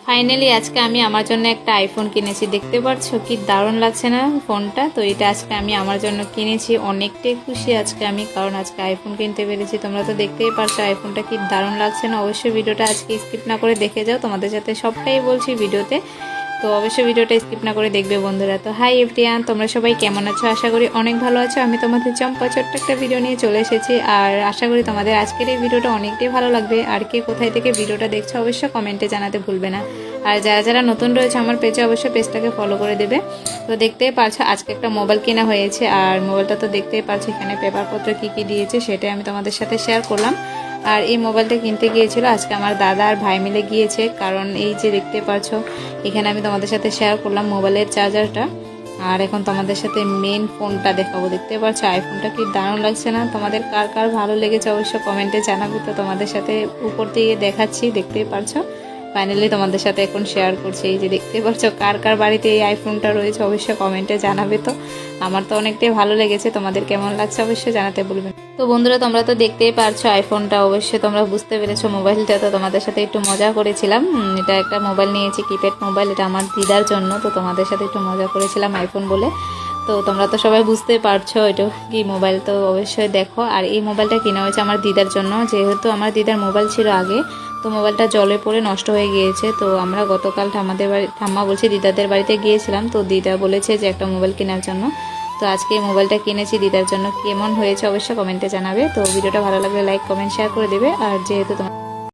Finally আজকে আমি আমার জন্য একটা আইফোন কিনেছি। দেখতে পাচ্ছ কি দারুণ লাগছে না ফোনটা? তো এটা আজকে আমি আমার জন্য কিনেছি। অনেকটাই খুশি আজকে আমি, কারণ আজকে আইফোন কিনতে পেরেছি। তোমরা তো দেখতেই পারছো আইফোনটা কি দারুণ লাগছে না। অবশ্যই ভিডিওটা আজকে স্কিপ না করে দেখে যাও, তোমাদের সাথে সবটাই বলছি ভিডিওতে। তো অবশ্যই ভিডিওটা স্কিপ না করে দেখবে বন্ধুরা। তো হাই এভরিওয়ান, তোমরা সবাই কেমন আছো? আশা করি অনেক ভালো আছো। আমি তোমাদের চম্পা ছোট্ট একটা ভিডিও নিয়ে চলে এসেছি, আর আশা করি তোমাদের আজকের এই ভিডিওটা অনেকটাই ভালো লাগবে। আর কে কোথায় থেকে ভিডিওটা দেখছো অবশ্যই কমেন্টে জানাতে ভুলবে না। আর যারা যারা নতুন রয়েছে আমার পেজে অবশ্যই পেজটাকে ফলো করে দেবে। তো দেখতেই পারছো আজকে একটা মোবাইল কেনা হয়েছে, আর মোবাইলটা তো দেখতেই পারছো এখানে পেপারপত্র কী কী দিয়েছে সেটাই আমি তোমাদের সাথে শেয়ার করলাম। আর এই মোবাইলটা কিনতে গিয়েছিল আজকে আমার দাদা আর ভাই মিলে গিয়েছে, কারণ এই যে দেখতে পাচ্ছ এখানে আমি তোমাদের সাথে শেয়ার করলাম মোবাইলের চার্জারটা। আর এখন তোমাদের সাথে মেন ফোনটা দেখাবো। দেখতে পাচ্ছ আইফোনটা কি দারুণ লাগছে না? তোমাদের কার কার ভালো লেগেছে অবশ্যই কমেন্টে জানাবে। তো তোমাদের সাথে উপর দিয়ে দেখাচ্ছি, দেখতেই পারছো ফাইনালি তোমাদের সাথে এখন শেয়ার করছি। এই যে দেখতে পাচ্ছ কার কার বাড়িতে এই আইফোনটা রয়েছে অবশ্যই কমেন্টে জানাবে। তো আমার তো অনেকটাই ভালো লেগেছে, তোমাদের কেমন লাগছে অবশ্যই জানাতে বলবেন। তো বন্ধুরা তোমরা তো দেখতেই পারছো আইফোনটা, অবশ্যই তোমরা বুঝতে পেরেছো মোবাইলটা। তো তোমাদের সাথে একটু মজা করেছিলাম। এটা একটা মোবাইল নিয়েছি, কিপ্যাড মোবাইল, এটা আমার দিদার জন্য। তো তোমাদের সাথে একটু মজা করেছিলাম আইফোন বলে। তো তোমরা তো সবাই বুঝতে পারছো এটা কি মোবাইল, তো অবশ্যই দেখো। আর এই মোবাইলটা কেনা হয়েছে আমার দিদার জন্য, যেহেতু আমার দিদার মোবাইল ছিল আগে, তো মোবাইলটা জলে পড়ে নষ্ট হয়ে গিয়েছে। তো আমরা গতকাল ঠাম্মা বলছি দিদাদের বাড়িতে গিয়েছিলাম। তো দিদা বলেছে যে একটা মোবাইল কেনার জন্য। তো আজকে এই মোবাইলটা কিনেছি দিদার জন্য। কেমন হয়েছে অবশ্যই কমেন্টে জানাবে। তো ভিডিওটা ভালো লাগলে লাইক কমেন্ট শেয়ার করে দেবে। আর যেহেতু তোমার